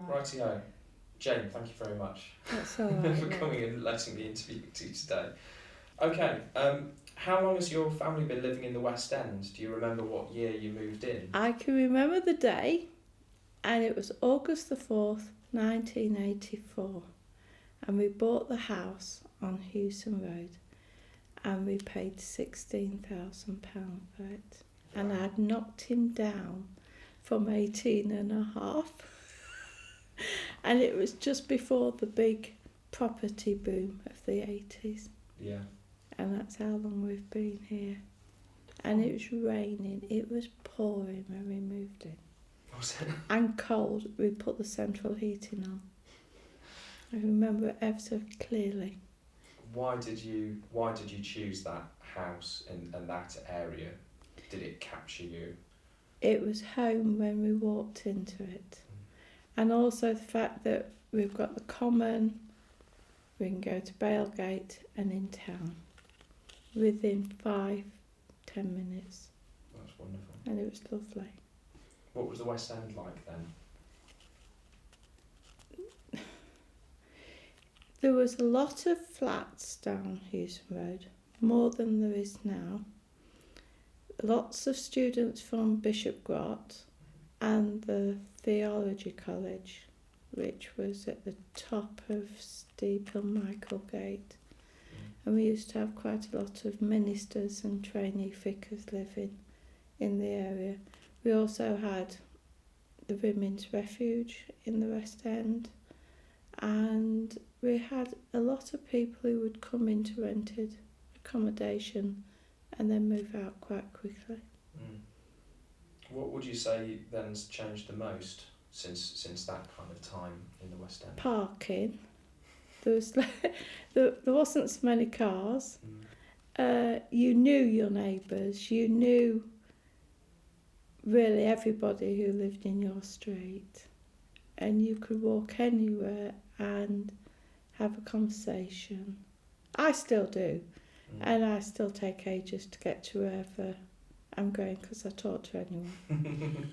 Rightio. Jane, thank you very much. That's all right. for coming and letting me interview you today. Okay, how long has your family been living in the West End? Do you remember what year you moved in? I can remember the day, and it was August the 4th, 1984. And we bought the house on Hewson Road, and we paid £16,000 for it. And I'd knocked him down from 18 and a half. And it was just before the big property boom of the 80s. Yeah. And that's how long we've been here. And it was raining, it was pouring when we moved in. Was it? And cold, we put the central heating on. I remember it ever so clearly. Why did you choose that house and that area? Did it capture you? It was home when we walked into it. And also the fact that we've got the common, we can go to Bailgate and in town within 5-10 minutes. That's wonderful. And it was lovely. What was the West End like then? There was a lot of flats down Hewson Road, more than there is now. Lots of students from Bishop Grot and the Theology College, which was at the top of Steeple Michaelgate. And we used to have quite a lot of ministers and trainee vicars living in the area. We also had the Women's Refuge in the West End, and we had a lot of people who would come into rented accommodation and then move out quite quickly. What would you say then's changed the most since that kind of time in the West End? Parking. There wasn't so many cars. You knew your neighbours. You knew really everybody who lived in your street, and you could walk anywhere and have a conversation. I still do, and I still take ages to get to wherever I'm going because I talk to anyone.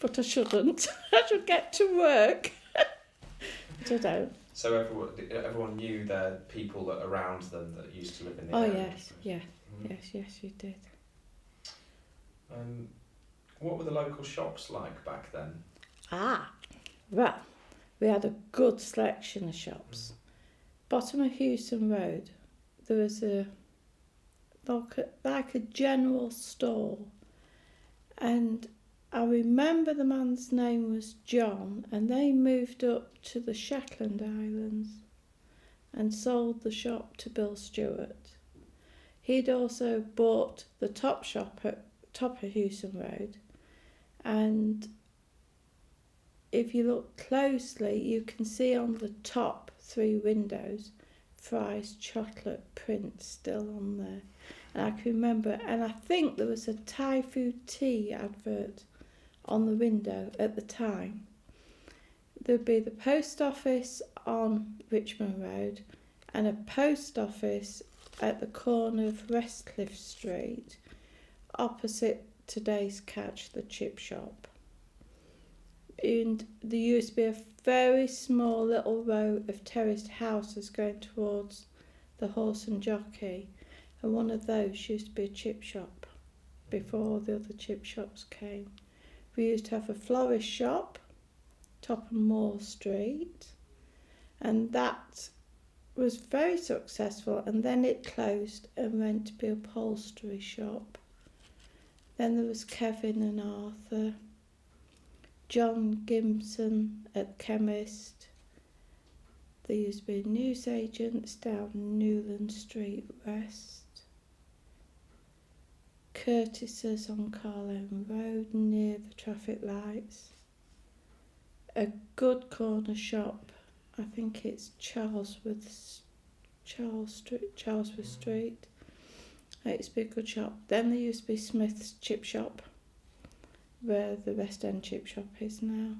But I shouldn't. I should get to work. But I don't. So everyone knew the people that around them that used to live in the Oh area? yes, yes, you did. What were the local shops like back then? Well, we had a good selection of shops. Bottom of Hewson Road, there was like a general store, and I remember the man's name was John, and they moved up to the Shetland Islands and sold the shop to Bill Stewart. He'd also bought the top shop at top of Hewson Road, and if you look closely you can see on the top 3 windows Fry's chocolate print still on there. And I can remember, and I think there was a Thai food tea advert on the window at the time. There'd be the post office on Richmond Road and a post office at the corner of Westcliff Street, opposite today's Catch, the chip shop. And there used to be a very small little row of terraced houses going towards the Horse and Jockey, and one of those used to be a chip shop before the other chip shops came. We used to have a florist shop, Topham Moore Street, and that was very successful, and then it closed and went to be a upholstery shop. Then there was Kevin and Arthur, John Gimson at Chemist. There used to be newsagents down Newland Street West. Curtis's on Carlone Road near the traffic lights. A good corner shop, I think it's Charlesworth Street. It used to be a good shop. Then there used to be Smith's Chip Shop, where the West End Chip Shop is now.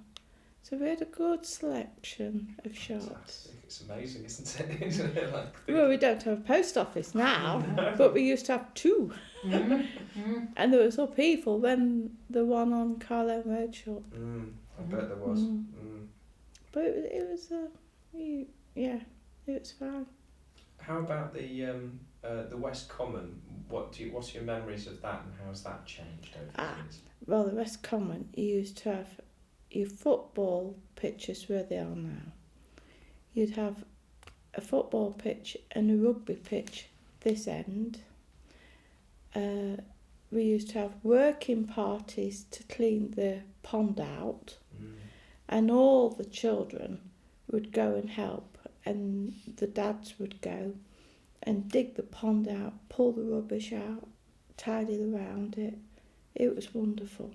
So we had a good selection of shops. Fantastic. It's amazing, isn't it? Well, we don't have a post office now, but we used to have 2. And there was upheaval when the one on Carlone Road shut. I bet there was. But it was yeah, it was fine. How about the West Common? What's your memories of that, and how's that changed over the years? Well, the West Common, you used to have your football pitches where they are now. You'd have a football pitch and a rugby pitch this end. We used to have working parties to clean the pond out, and all the children would go and help, and the dads would go and dig the pond out, pull the rubbish out, tidy around it. It was wonderful.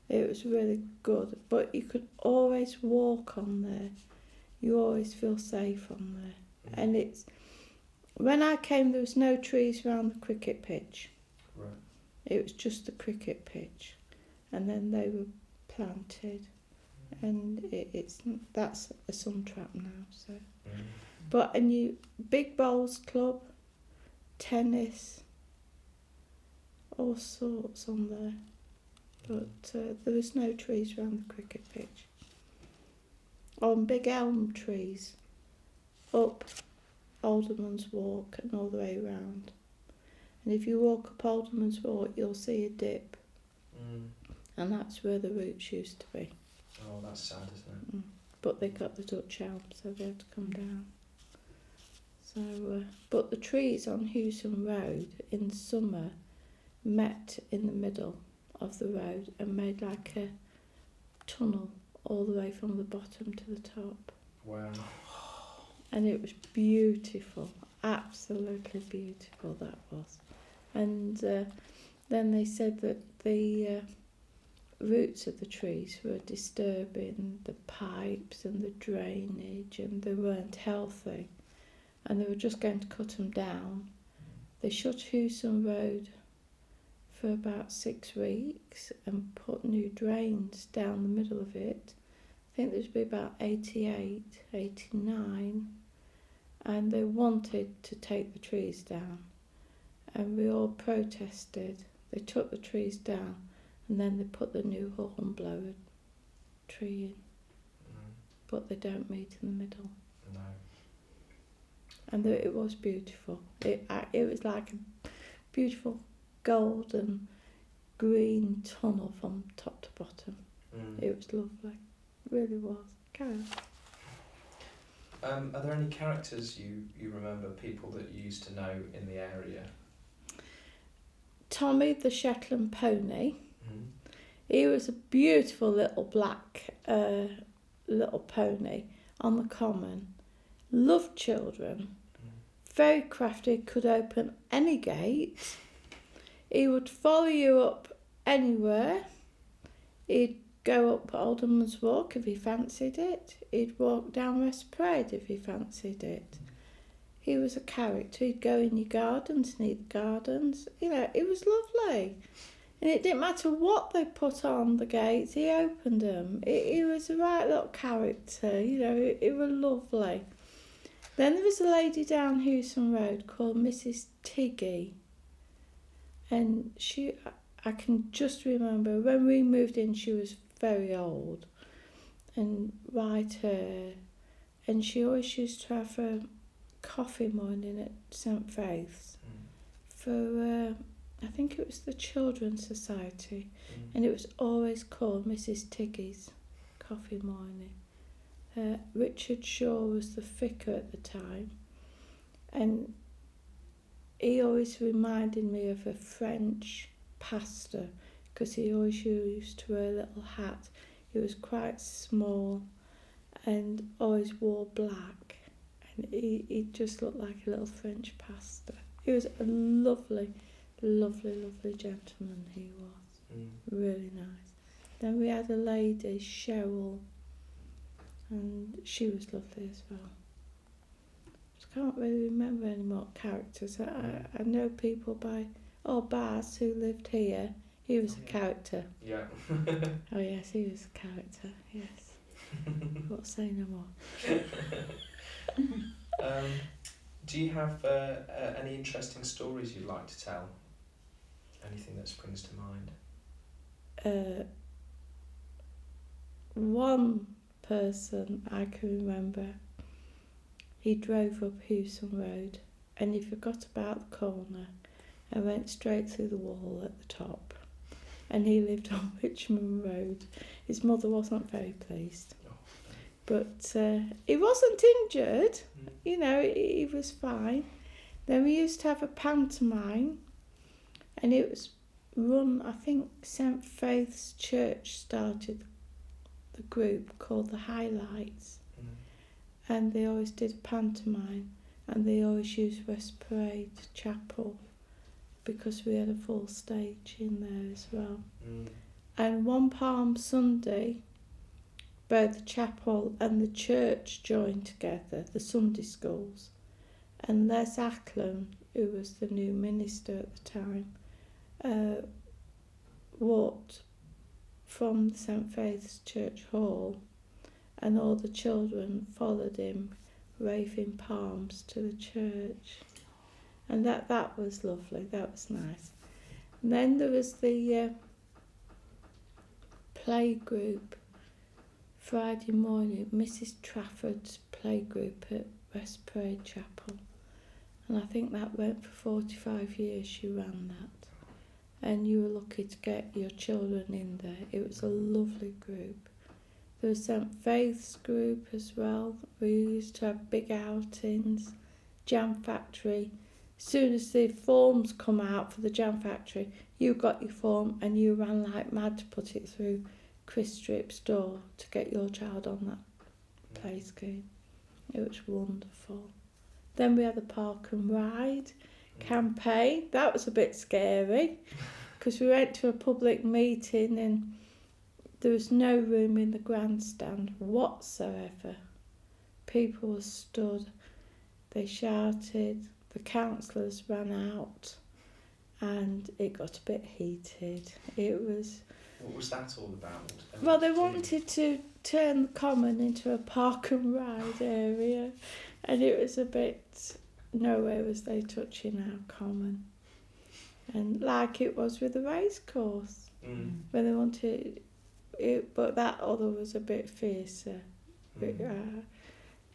It was really good, but you could always walk on there. You always feel safe on there. And it's, when I came, there was no trees around the cricket pitch. Right. It was just the cricket pitch, and then they were planted, and that's a sun trap now. So, but big bowls club, tennis, all sorts on there. But there was no trees around the cricket pitch. On big elm trees, up Alderman's Walk and all the way round. And if you walk up Alderman's Walk, you'll see a dip. And that's where the roots used to be. Oh, that's sad, isn't it? But they got the Dutch elm, so they had to come down. So, but the trees on Hewson Road in summer met in the middle of the road and made like a tunnel all the way from the bottom to the top. Wow. And it was beautiful, absolutely beautiful that was. And then they said that the roots of the trees were disturbing the pipes and the drainage, and they weren't healthy, and they were just going to cut them down. They shut Hewson Road for about 6 weeks and put new drains down the middle of it. I think there would be about 88, 89, and they wanted to take the trees down, and we all protested. They took the trees down, and then they put the new hornblower tree in, but they don't meet in the middle. No. And it was beautiful. It was like a beautiful golden green tunnel from top to bottom. It was lovely, it really was. Carry on. Are there any characters you remember, people that you used to know in the area? Tommy the Shetland pony. He was a beautiful little black little pony on the common. Loved children. Very crafty, could open any gate. He would follow you up anywhere. He'd go up Alderman's Walk if he fancied it. He'd walk down West Parade if he fancied it. He was a character. He'd go in your gardens and eat the gardens. You know, it was lovely. And it didn't matter what they put on the gates, he opened them. He was a right little character, you know, it was lovely. Then there was a lady down Hewson Road called Mrs. Tiggy. And I can just remember when we moved in, she was very old and white hair. And she always used to have a coffee morning at St. Faith's for, I think it was the Children's Society. And it was always called Mrs. Tiggy's coffee morning. Richard Shaw was the vicar at the time, and he always reminded me of a French pastor because he always used to wear a little hat. He was quite small and always wore black, and he just looked like a little French pastor. He was a lovely, lovely, lovely gentleman, he was. Really nice. Then we had a lady, Cheryl, and she was lovely as well. I can't really remember any more characters. I know people by, Baz, who lived here. He was a character. Yeah. Oh yes, he was a character, yes. Won't say no more. Do you have any interesting stories you'd like to tell? Anything that springs to mind? One person I can remember, he drove up Hewson Road and he forgot about the corner and went straight through the wall at the top. And he lived on Richmond Road. His mother wasn't very pleased. But he wasn't injured, you know, he was fine. Then we used to have a pantomime, and it was run, I think St Faith's Church started the group called the Highlights. And they always did a pantomime, and they always used West Parade Chapel because we had a full stage in there as well. And one Palm Sunday, both the chapel and the church joined together, the Sunday schools. And Les Acklam, who was the new minister at the time, walked from St Faith's Church Hall, and all the children followed him, waving palms to the church. And that was lovely, that was nice. And then there was the play group, Friday morning, Mrs Trafford's play group at West Parade Chapel. And I think that went for 45 years, she ran that. And you were lucky to get your children in there. It was a lovely group. There was St Faith's group as well. We used to have big outings, Jam Factory. As soon as the forms come out for the Jam Factory, you got your form and you ran like mad to put it through Chris Strip's door to get your child on that play scheme. It was wonderful. Then we had the Park and Ride campaign. That was a bit scary because we went to a public meeting and there was no room in the grandstand whatsoever. People were stood, they shouted, the councillors ran out, and it got a bit heated. It was... What was that all about? Well, they wanted to turn the common into a park and ride area, and it was a bit... Nowhere was they touching our common. And like it was with the race course, where they wanted... It, but that other was a bit fiercer.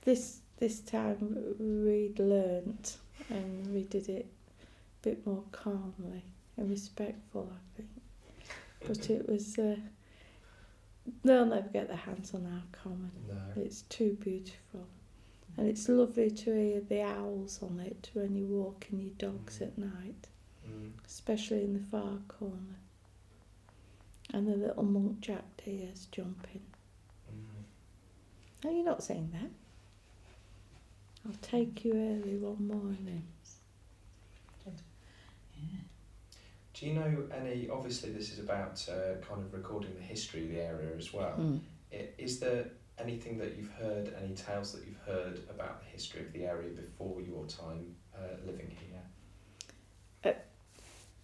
This time we'd learnt and we did it a bit more calmly and respectful, I think. But it was... they'll never get their hands on our common. No. It's too beautiful. And it's lovely to hear the owls on it when you're walking your dogs at night, especially in the far corner. And the little muntjac deers jumping. No, you're not saying that. I'll take you early one morning. Do you know any, obviously this is about kind of recording the history of the area as well. Is there anything that you've heard, any tales that you've heard about the history of the area before your time living here?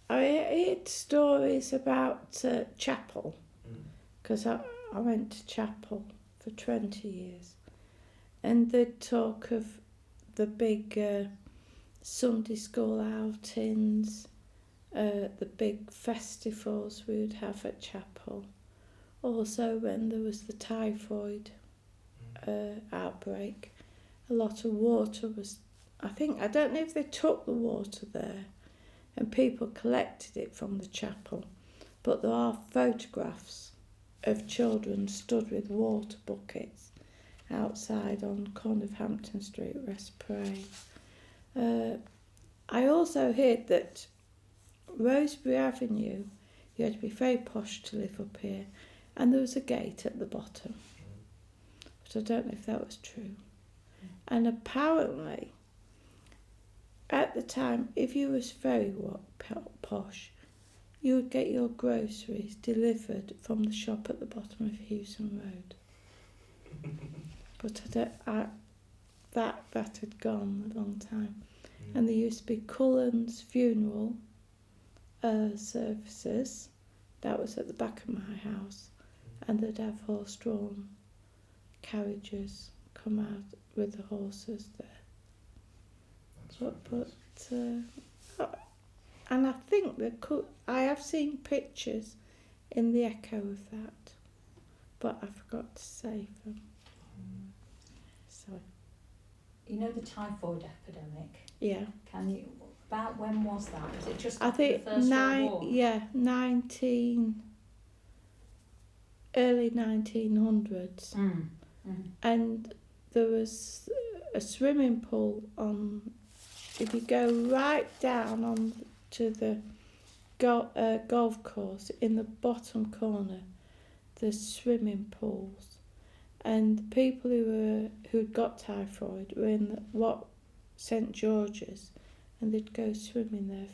I heard stories about chapel, because I went to chapel for 20 years, and they'd talk of the big Sunday school outings, the big festivals we would have at chapel. Also when there was the typhoid outbreak, a lot of water was, I don't know if they took the water there and people collected it from the chapel, but there are photographs of children stood with water buckets outside on corner of Hampton Street, West Parade. I also heard that Rosebery Avenue, you had to be very posh to live up here, and there was a gate at the bottom. But I don't know if that was true. And apparently, at the time, if you was very posh, you would get your groceries delivered from the shop at the bottom of Hewson Road. But that had gone a long time. And there used to be Cullen's funeral services. That was at the back of my house. And they'd have horse-drawn carriages come out with the horses there. And I think I have seen pictures in the echo of that, but I forgot to save them. you know the typhoid epidemic? Yeah. Can you, about when was that? Was it just I after think the First World War? early 1900s. And there was a swimming pool on, if you go right down on to the golf course, in the bottom corner, there's swimming pools. And people who'd got typhoid were in St George's, and they'd go swimming there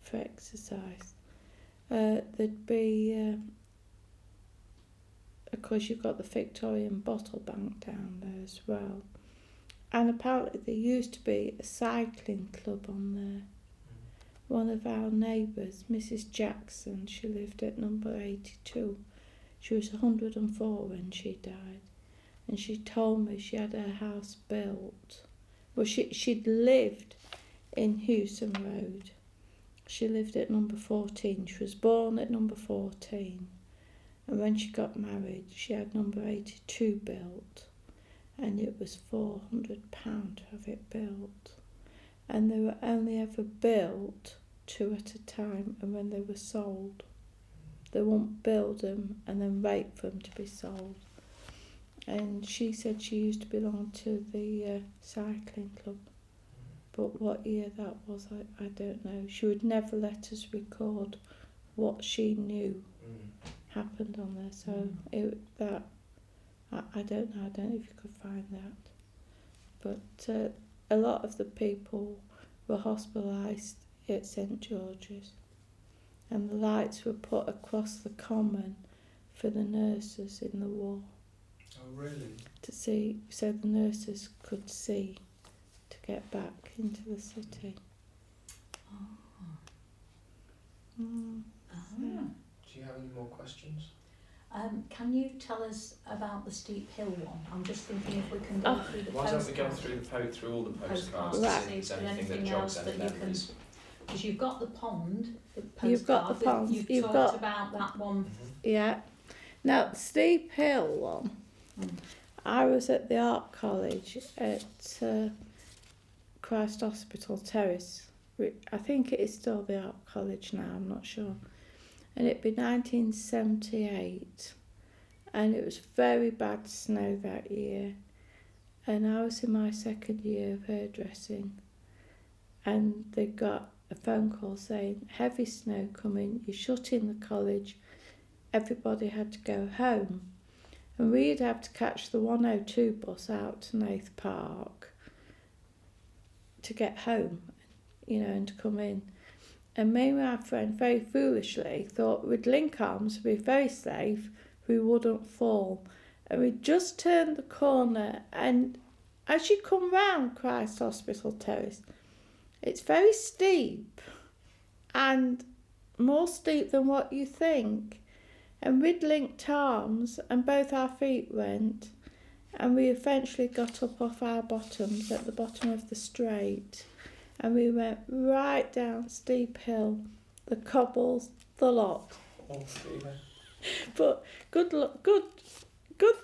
for exercise. There'd be, of course, you've got the Victorian bottle bank down there as well. And apparently there used to be a cycling club on there. One of our neighbours, Mrs. Jackson, she lived at number 82. She was 104 when she died. And she told me she had her house built. Well, she'd lived in Hewson Road. She lived at number 14. She was born at number 14. And when she got married, she had number 82 built. And it was £400 to have it built. And they were only ever built 2 at a time, and when they were sold, they wouldn't build them and then wait for them to be sold. And she said she used to belong to the cycling club, but what year that was, I don't know. She would never let us record what she knew happened on there, so I don't know. I don't know if you could find that, but a lot of the people were hospitalised at St George's, and the lights were put across the common for the nurses in the war. Oh, really? To see, so the nurses could see to get back into the city. Do you have any more questions? Can you tell us about the steep hill one? I'm just thinking if we can go through the Why postcards. don't we go through all the postcards Right. to see if there's anything that jogs any memories? Because you've got the pond, the postcard. You've got the pond. You've talked about that one. Yeah. Now, the steep hill one, I was at the art college at Christ Hospital Terrace. I think it is still the art college now, I'm not sure. And it'd be 1978, and it was very bad snow that year. And I was in my second year of hairdressing, and they got a phone call saying, heavy snow coming, you're shutting the college, everybody had to go home. And we'd have to catch the 102 bus out to Nath Park to get home, and to come in. And me and my friend, very foolishly, thought we'd link arms, we'd be very safe, we wouldn't fall. And we just turned the corner, and as you come round Christ Hospital Terrace, it's very steep, and more steep than what you think. And we'd linked arms, and both our feet went, and we eventually got up off our bottoms at the bottom of the straight, and we went right down steep hill, the cobbles, the lot. Oh, dear. But good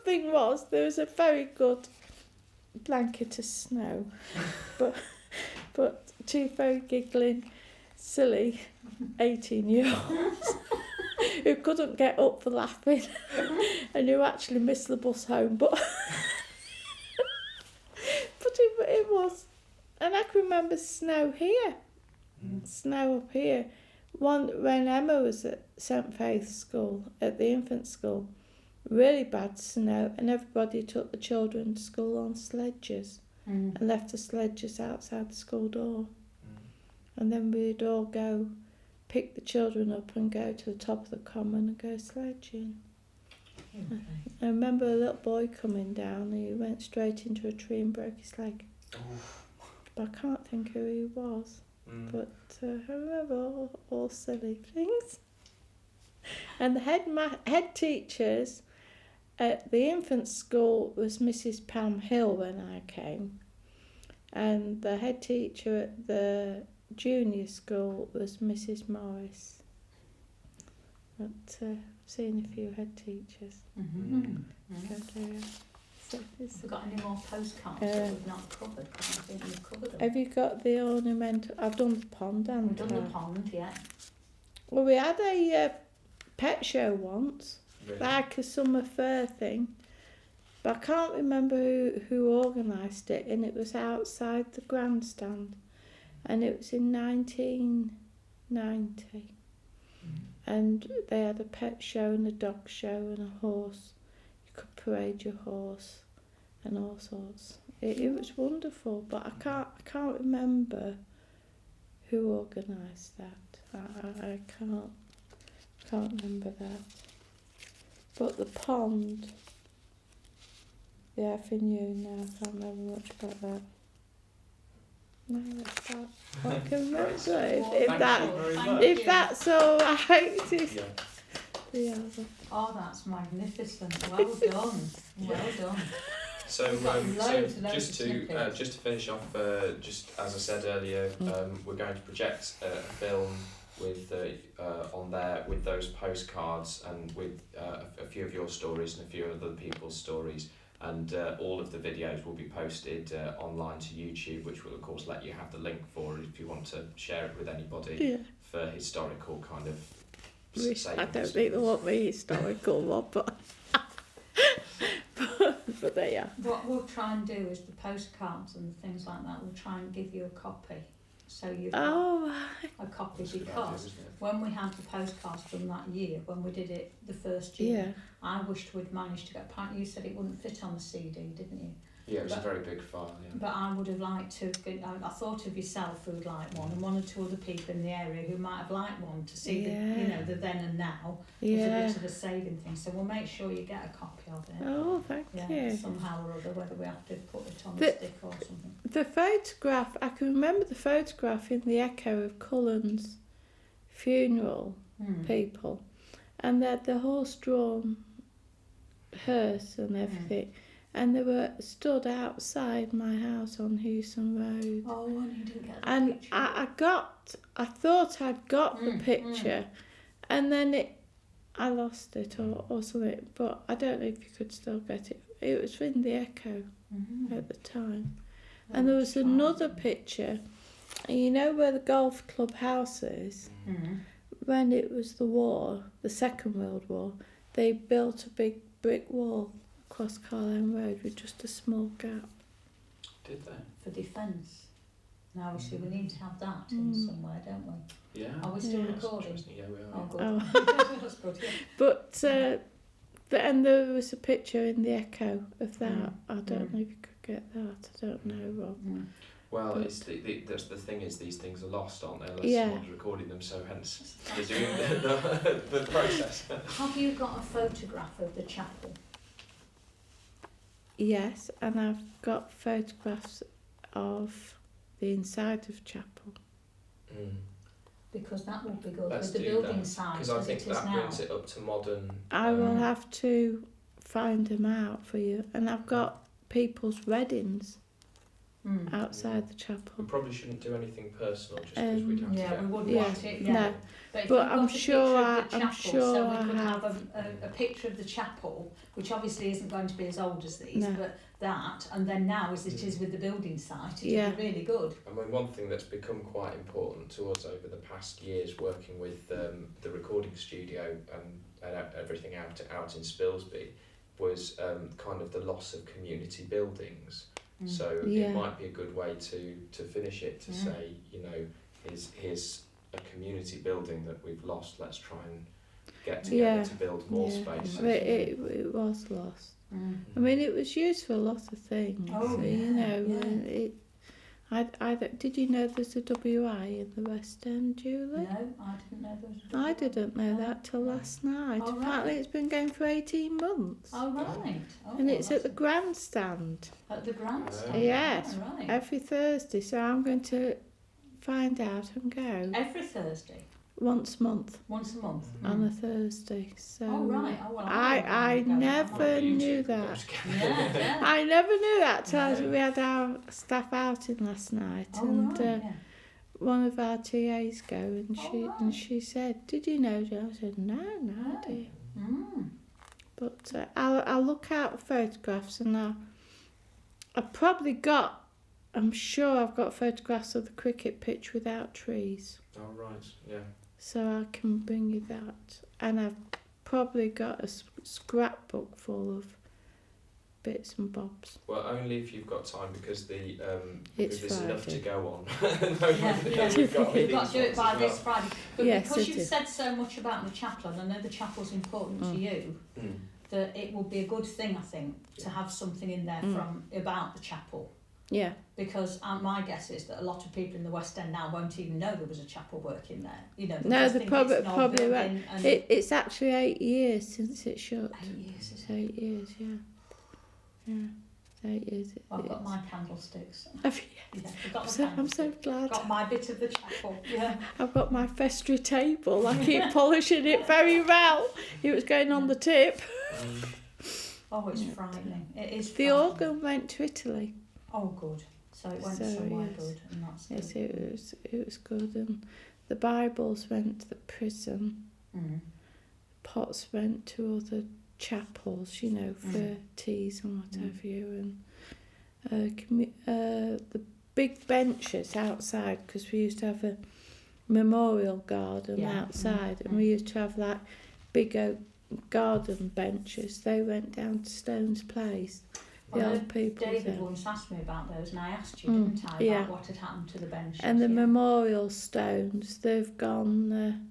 thing was there was a very good blanket of snow, but two very giggling, silly 18-year-olds who couldn't get up for laughing and who actually missed the bus home, but it was. And I can remember snow here, snow up here. When Emma was at St Faith's School, at the infant school, really bad snow, and everybody took the children to school on sledges and left the sledges outside the school door. And then we'd all go pick the children up and go to the top of the common and go sledging. Okay. I remember a little boy coming down, and he went straight into a tree and broke his leg. But I can't think who he was. But I remember all silly things. And the head teachers at the infant school was Mrs. Pam Hill when I came. And the head teacher at the junior school was Mrs. Morris. But I've seen a few head teachers. Have we got any more postcards that we've not covered? 'Cause I think we've covered them. Have you got the ornamental? I've done the pond, We've haven't done I? the pond, yeah. Well, we had a pet show once, Really? like a summer fair thing, but I can't remember who organised it, and it was outside the grandstand, and it was in 1990, and they had a pet show and a dog show and a horse. You could parade your horse and all sorts. It was wonderful, but I can't remember who organised that. I can't remember that. But the pond, the avenue, no, I can't remember much about that. No, that's that. I can remember if that's all right. Yeah. The other. Oh, that's magnificent. Well done. Well done. So, We've got loads of just to snippets. finish off, just as I said earlier, we're going to project a film with on there with those postcards and with a few of your stories and a few other people's stories, and all of the videos will be posted online to YouTube, which will of course let you have the link for it if you want to share it with anybody for historical kind of. I don't think they want the historical one, but but there you are. What we'll try and do is the postcards and things like that, we'll try and give you a copy. So you've got a copy, because when we had the postcards from that year, when we did it the first year, I wished we'd managed to get, apparently you said it wouldn't fit on the CD, didn't you? Yeah, it was a very big file, yeah. But I would have liked to, I thought of yourself who would like one, and one or two other people in the area who might have liked one to see the then and now. It's a bit of a saving thing, so we'll make sure you get a copy of it. Oh, thank you. Somehow or other, whether we have to put it on a stick or something. The photograph, I can remember the photograph in the Echo of Cullen's funeral people, and they had the horse-drawn hearse and everything. And they were stood outside my house on Hewson Road. Oh, and you didn't get the and picture. I thought I'd got the picture, and then I lost it or something. But I don't know if you could still get it. It was in the Echo at the time. And there was another picture, and you know where the golf club house is? When it was the war, the Second World War, they built a big brick wall across Carlane Road with just a small gap. Did they? For defence. Now, obviously, we need to have that in somewhere, don't we? Yeah. Are we still recording? Yeah, we are. Oh, good. Oh. That's good, yeah. But and there was a picture in the Echo of that. I don't know if you could get that. I don't know, Rob. Well, But- it's the thing is, these things are lost, aren't they? Unless Yeah. someone's recording them, so hence they're doing the process. Have you got a photograph of the chapel? Yes, and I've got photographs of the inside of chapel. Because that would be good Let's with the do building that, side because I as think it is that now. brings it up to modern. I will have to find them out for you, and I've got people's weddings outside the chapel. We probably shouldn't do anything personal, just because we'd have to Yeah, get. we wouldn't Yeah. want it. No. But, if But you've I'm got a sure picture of I- the I'm chapel, sure so I we could have have. a picture of the chapel, which obviously isn't going to be as old as these, No. but that, and then now as it is with the building site, it'd Yeah. be really good. I mean, one thing that's become quite important to us over the past years, working with the recording studio and everything out in Spilsby, was kind of the loss of community buildings. So it might be a good way to finish it, to say, you know, here's a community building that we've lost. Let's try and get together to build more spaces. But it was lost. I mean, it was used for a lot of things. Oh, so, yeah, you know, yeah. did you know there's a WI in the West End, Julie? No, I didn't know there was a I didn't know that till last night. Oh, right. Apparently it's been going for 18 months. Oh, right. Oh, And well, it's at the that's- grandstand. At the grandstand? Yes. Oh, right. Every Thursday. So I'm going to find out and go Every Thursday? once a month Once a month? on a Thursday. So Oh, right. Oh, well, I never knew that. Yeah, yeah. I never knew that till we had our staff outing last night, Oh, and right, yeah. one of our TAs go, and Oh, right. she said, "Did you know?" I said, "No, I didn't." But I'll look out photographs, and I've probably got, I'm sure I've got photographs of the cricket pitch without trees. Oh, right, yeah. So I can bring you that. And I've probably got a scrapbook full of bits and bobs. Well, only if you've got time, because It's there's enough to Friday. go on. We've got to do it by this Friday. But Yes, because it you've is. said so much about the chapel, and I know the chapel's important to you, that it will be a good thing, I think, to have something in there from about the chapel. Yeah. Because my guess is that a lot of people in the West End now won't even know there was a chapel working there. You know, No, they they're probably right. right. It's actually 8 years since it shut. 8 years, It's 8 years, yeah. Yeah, 8 years. I've got my candlesticks. Have you? Yeah, I've got my I'm so glad. Got my bit of the chapel. Yeah. I've got my vestry table. I keep polishing it very well. It was going on the tip. Oh, it's frightening. It is. The organ went to Italy. Oh, good. So it went somewhere good, and that's good. Yes, it was good, and the Bibles went to the prison. Pots went to other chapels, you know, for teas and what have you, and the big benches outside, because we used to have a memorial garden outside, and we used to have like big oak garden benches. They went down to Stone's Place. The old people. David once asked me about those, and I asked you, didn't I, about what had happened to the benches. And the memorial stones, they've gone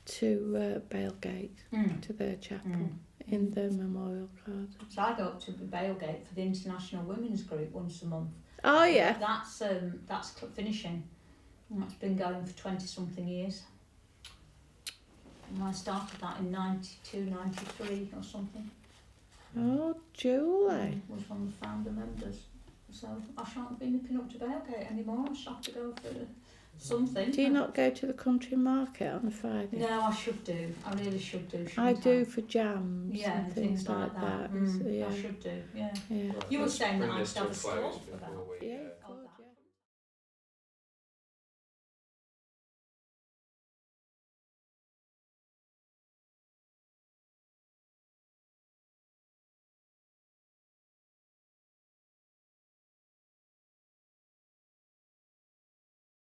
to Bailgate, to their chapel. In the memorial garden. So I go up to Bailgate for the International Women's Group once a month. Oh yeah. That's finishing. And that's been going for 20-something years. And I started that in 92, 93 or something. Oh, Julie. Was one of the founder members. So I shan't be nipping up to Bailgate anymore. I shall have to go for something. Do you not go to the country market on a Friday? No, I should do. I really should do. I do for jams and things like that. I should do. Yeah. You were saying that I should have a stall for that. Yeah.